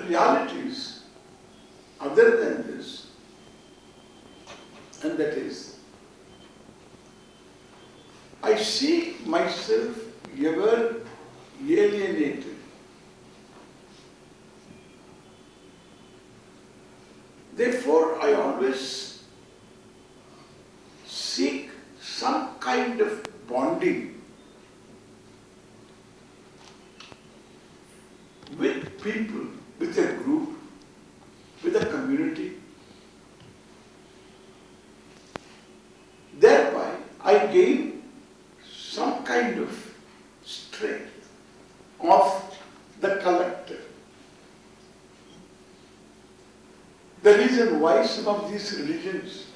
realities other than this, and that is, I see myself ever alienated. Therefore, I always seek some kind of bonding with people, with a group, with a community. Thereby, I gain some kind of strength of the collective. The reason why some of these religions,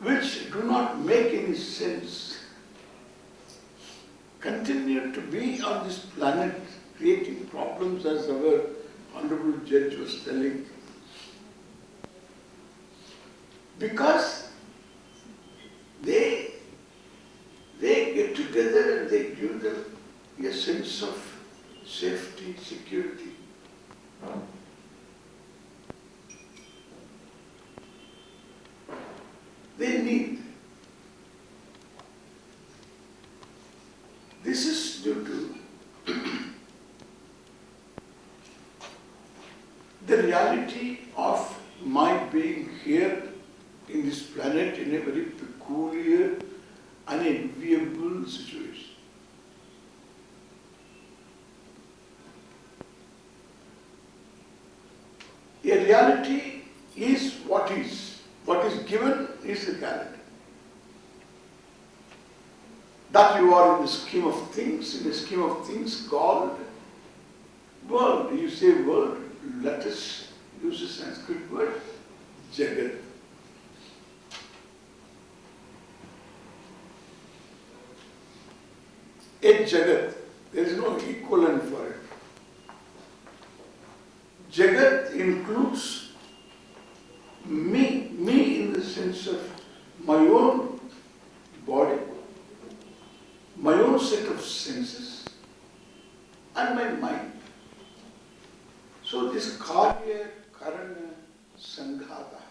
which do not make any sense, continue to be on this planet creating problems, as our Honorable Judge was telling, because they get together and they give them a sense of safety, security. They need. This is due to the reality of my being here in this planet in a very peculiar, unenviable situation. A reality is what is. What is given is a reality. That you are in the scheme of things called world. You say world, let us use a Sanskrit word, Jagat. A Jagat, there is no equivalent for it. Jagat includes me in the sense of my own body, my own set of senses, and my mind. So this Karya, Karana, Sanghata.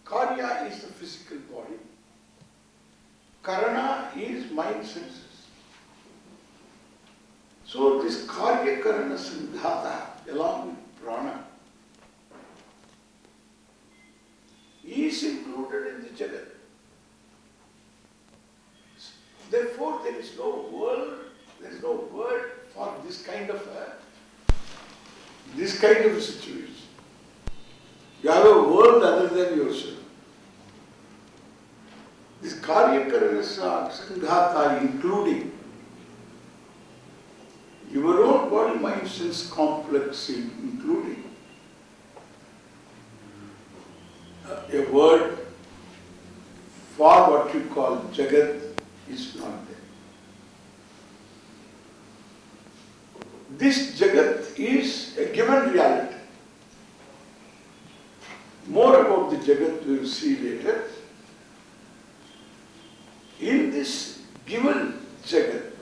Karya is the physical body. Karana is mind senses. So this Karya, Karana, Sanghata, along with Prana, is included in the Jagat. Therefore, there is no word for this kind of a situation. You have a world other than yourself. This Karya, Karana, Sanghata, including your own body, mind, sense complex, including a word for what you call Jagat is not there. This Jagat is a given reality. More about the Jagat we will see later. In this given Jagat,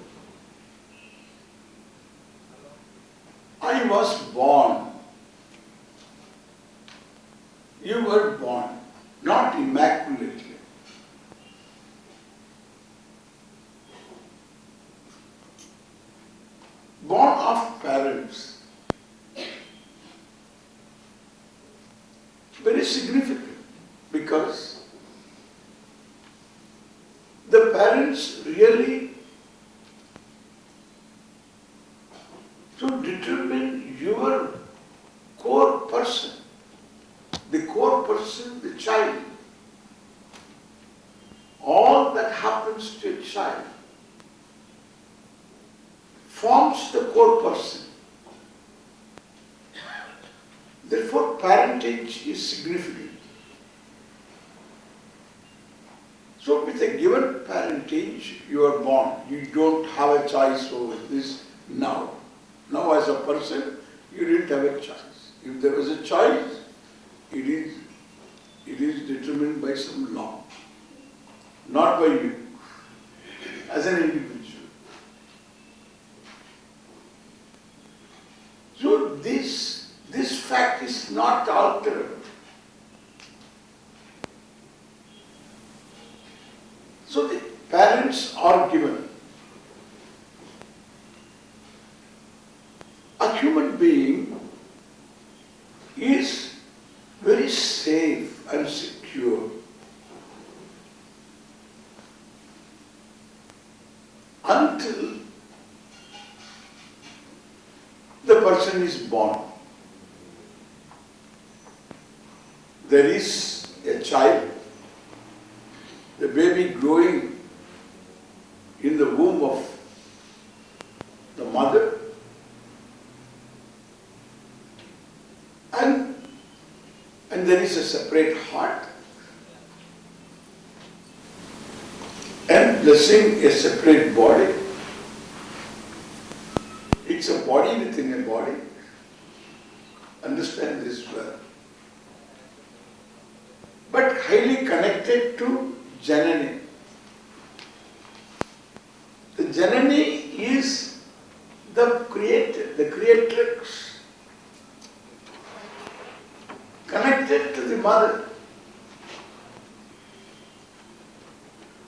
I was born. You were born, not immaculately. Born of parents. Very significant, because the parents really to determine your core person, the child. All that happens to a child forms the core person. Therefore, parentage is significant. So, with a given parentage, you are born. You don't have a choice over this now. Now, as a person, you didn't have a choice. If there was a choice, it is determined by some law, not by you, as an individual. this fact is not alterable. So the parents are given. A human being is very safe and secure until the person is born. There is a child, the baby growing in the womb of the mother, and there is a separate heart, and blessing a separate body. It's a body within a body. Understand this well. But highly connected to Janani. The Janani is the creator, the creatrix, connected to the mother.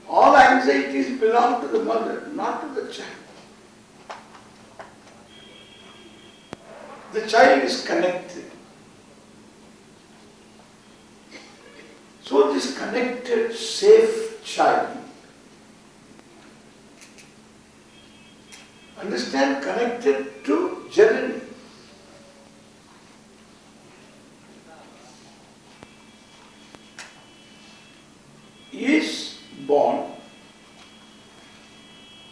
All anxieties belong to the mother, not to the child. The child is connected. So this connected, safe child, understand, connected to Janani. Is born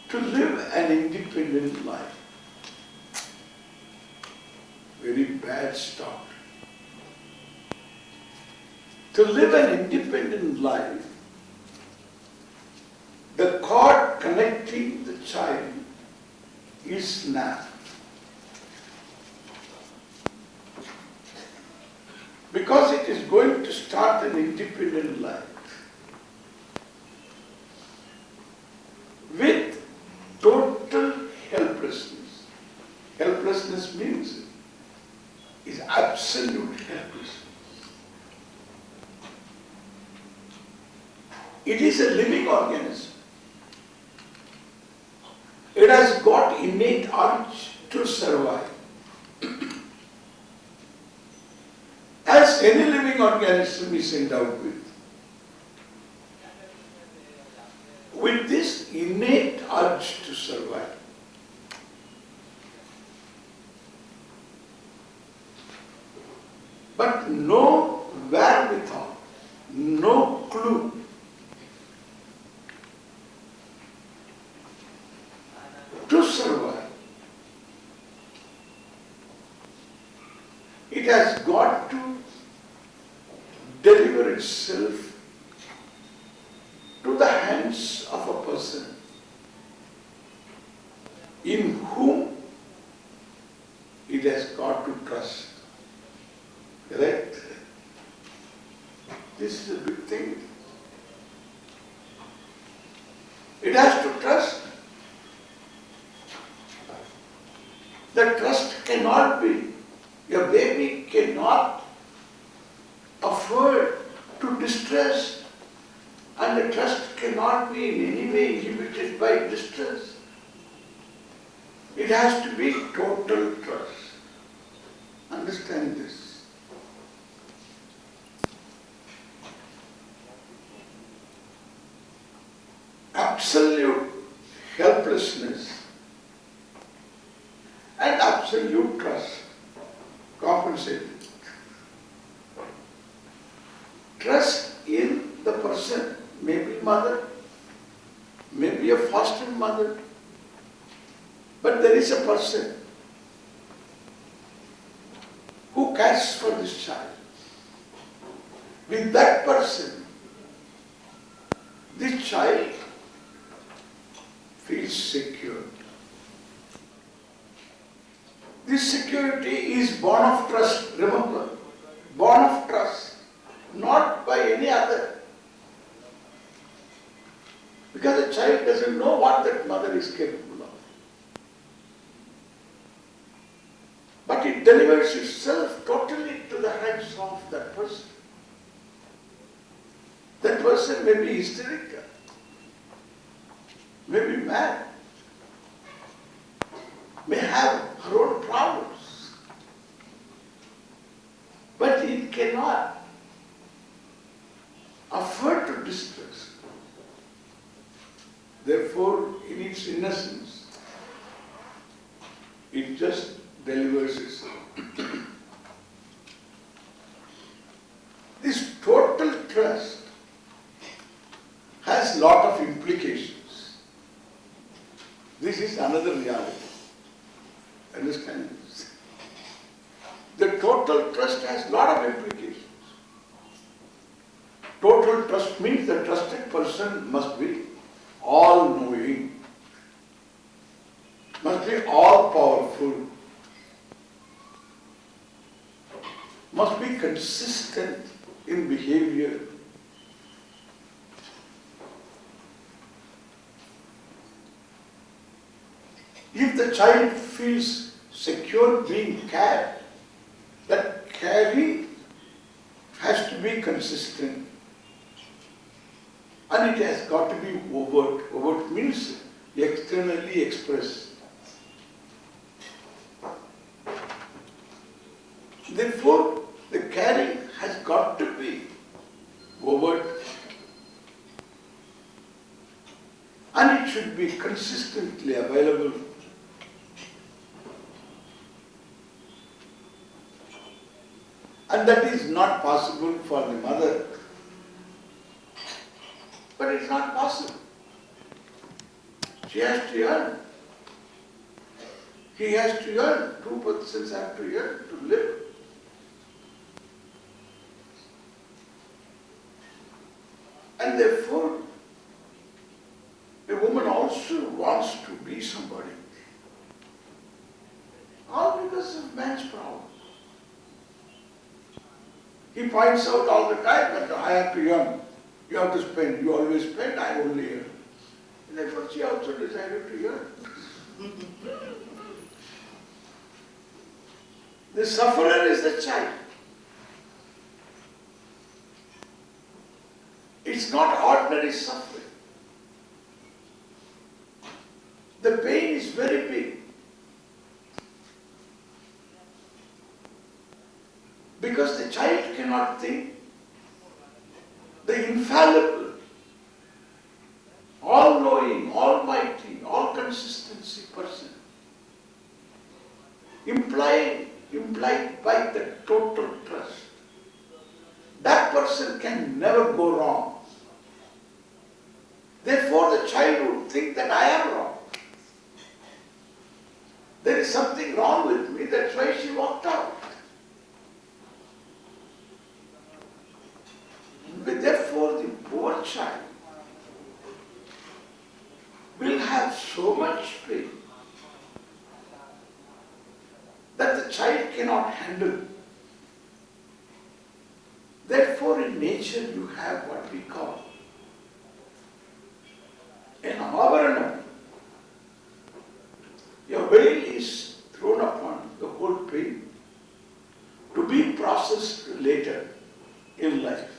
to live an independent life. Very bad start. To live an independent life, the cord connecting the child is snapped. Because it is going to start an independent life with total helplessness. Helplessness means is absolute helplessness. It is a living organism. It has got innate urge to survive. As any living organism is endowed with this innate urge to survive. But no wherewithal, no clue to survive. It has got to deliver itself to the hands of a person in whom it has got to trust. Correct? This is a big thing. It has to trust. The trust cannot be, your baby cannot afford to distress, and the trust cannot be in any way inhibited by distress. It has to be total trust. Understand this. Absolute helplessness and absolute trust compensated. Trust in the person, maybe mother, maybe a foster mother, but there is a person who cares for this child. With that person, this child feels secure. This security is born of trust, remember, born of trust, not by any other. Because the child doesn't know what that mother is capable of. But it delivers itself totally to the hands of that person. That person may be hysterical, may be mad, may have her own problems, but it cannot afford to distress. Therefore, in its innocence, it just delivers itself. This total trust has lot of implications. This is another reality. Understand this? The total trust has lot of implications. Total trust means the trusted person must be all-knowing, must be all-powerful, must be consistent in behavior. If the child feels secure being cared, that caring has to be consistent. And it has got to be overt. Overt means externally expressed. Therefore, the caring has got to be overt. And it should be consistently available. And that is not possible for the mother. But it's not possible. She has to earn. He has to earn. Two persons have to earn to live. And therefore, a woman also wants to be somebody. All because of man's problem. He points out all the time that I have to earn. You have to spend. You always spend, I only earn. And therefore she also decided to earn. The sufferer is the child. It's not ordinary suffering. The pain is very big. Because the child cannot think. The infallible, all-knowing, almighty, all-consistency person, implied by the total trust. That person can never go wrong. Therefore, the child would think that I am wrong. There is something wrong with me, that's why she walked out. Therefore, the poor child will have so much pain that the child cannot handle. Therefore, in nature you have what we call an avaranam. A veil is thrown upon the whole pain to be processed later in life.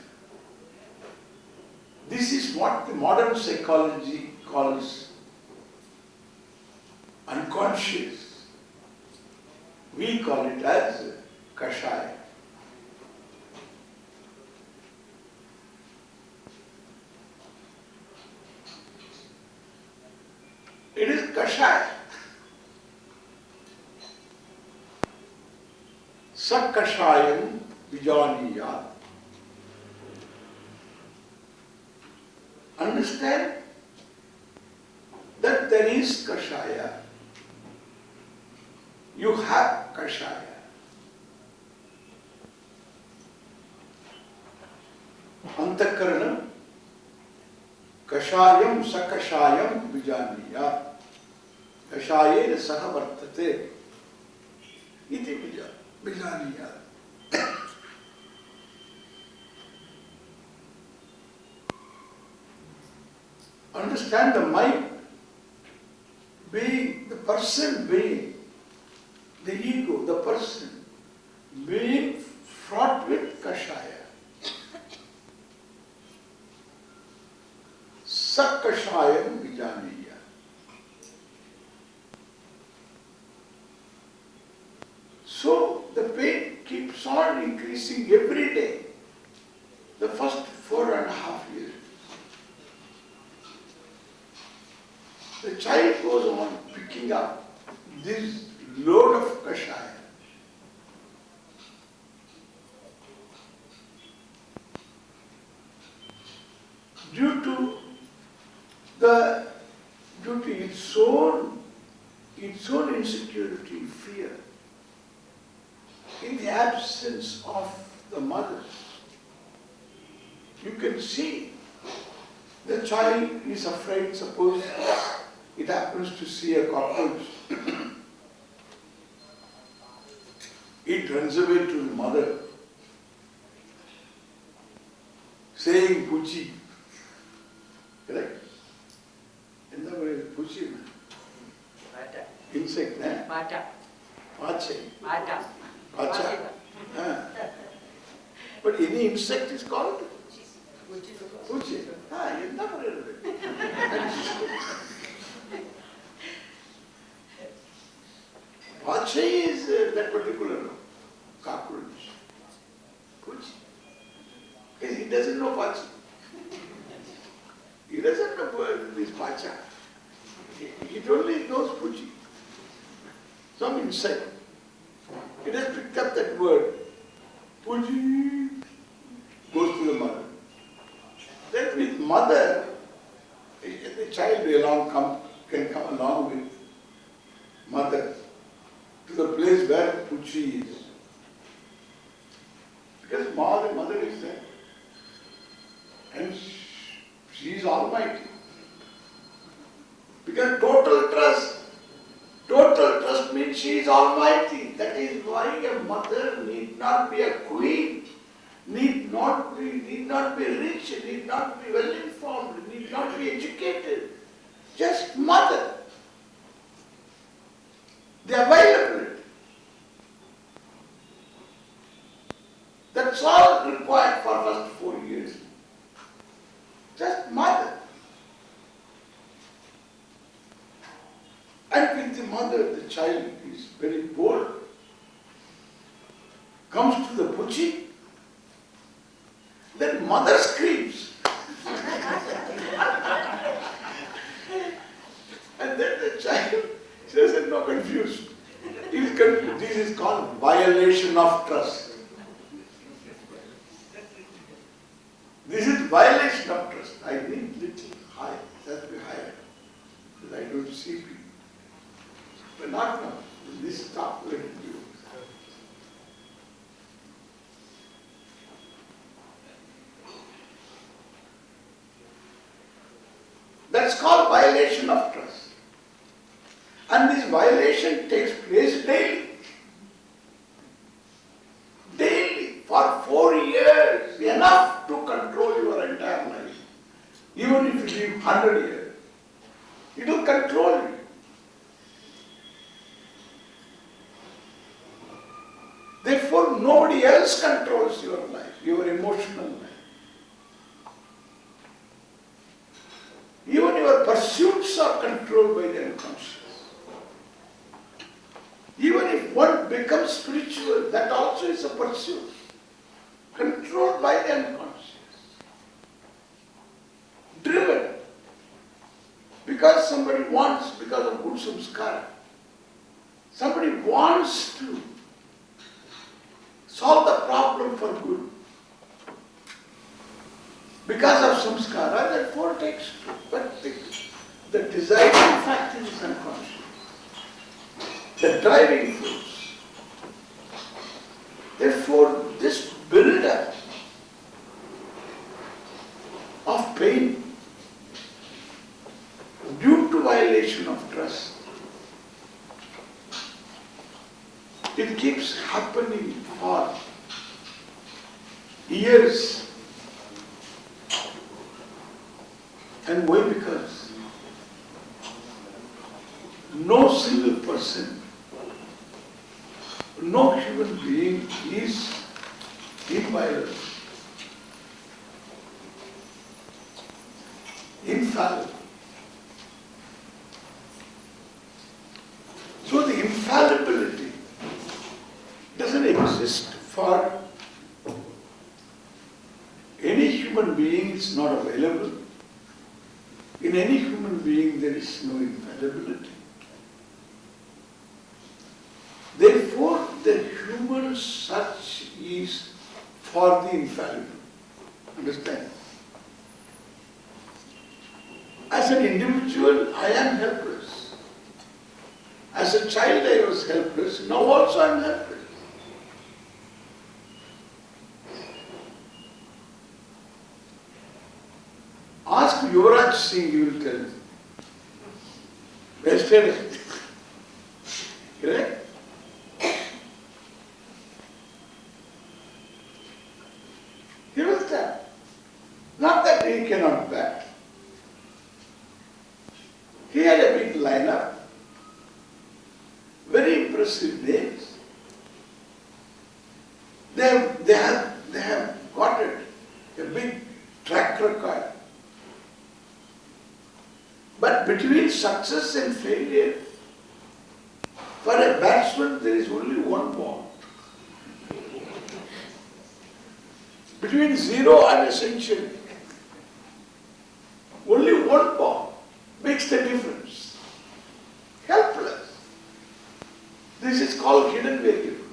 This is what the modern psychology calls unconscious. We call it as kashaya. It is kashaya. Sakashayam vijaniyat. Understand that there is kashaya. You have kashaya. Antakaranam kashayam sakashayam vijaniyat. Kashayena saha vartate iti vijaniyat. Understand the mind being, the person being, the ego, the person being fraught with kashaya. Sakashayam vijaniya. So the pain keeps on increasing every day. The first 4.5 years. The child goes on picking up this load of kashaya. Due to its own insecurity, fear, in the absence of the mother, you can see the child is afraid. Suppose it happens to see a cockroach. It runs away to the mother, saying Puchi. Correct? In the way, Puchi. Insect, eh? Pache. Pacha. But any insect is called Puchi. You've never heard of it. Pache is that particular cockroach. Puchi. Because he doesn't know Pachi. He doesn't know this Pacha. He only knows Puchi. Some insect. It has picked up that word. Puchi goes to the mother. Then with mother, the child can come along with mother to the place where Puchi is. Because the mother is there. And she is almighty. Because total trust means she is almighty. That is why a mother need not be a queen, need not be rich, need not be well informed, need not be educated. Just mother. The availability. That's all required for first 4 years. Just mother. And with the mother, the child is very bold. Comes to the Puchi, then mother screams. And then the child says, no, confused. He is confused. This is called violation of trust. This is violation of trust. I need little high. It has to be higher. Because I don't see people. But not now. This stop let it do. That's called violation of trust. And this violation takes place daily. Daily. For 4 years. Enough to control your entire life. Even if you live 100 years. It will control you. Therefore, nobody else controls your life, your emotional life. Even your pursuits are controlled by the unconscious. Even if one becomes spiritual, that also is a pursuit, controlled by the unconscious. Driven. Because somebody wants, because of good samskara, somebody wants to solve the problem for good. Because of samskara, therefore takes to. But the deciding factor is unconscious. The driving force. Therefore, this build-up of pain due to violation of trust, it keeps happening for years. And why? Because no single person No human being is inviolable, infallible. So the infallibility doesn't exist for any human being. It's not available. In any human being there is no infallibility. Therefore the human search is for the infallible. Understand? As an individual, I am helpless. As a child, I was helpless. Now also I am helpless. Ask Yuvraj Singh, he will tell you. Yesterday. Correct? He will tell. Not that he cannot bat. He had a big lineup. Very impressive names. They have got it. A big track record. But between success and failure, for a batsman there is only one ball. Between 0 and a century, only one ball makes the difference. Helpless. This is called hidden variable.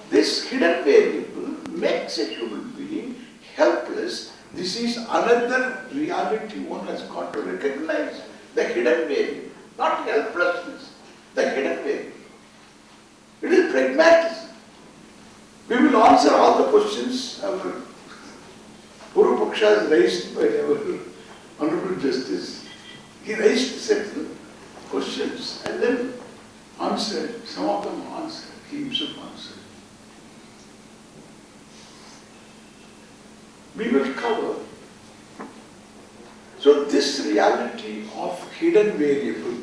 This hidden variable makes a human being helpless. This is another reality one has got to recognize. The hidden variable, not helplessness, the hidden variable. It is pragmatism. We will answer all the questions our Puru Paksha has raised by our Honorable Justice. He raised certain questions and then answered. Some of them answered. He himself answered. We will cover. So this reality of hidden variable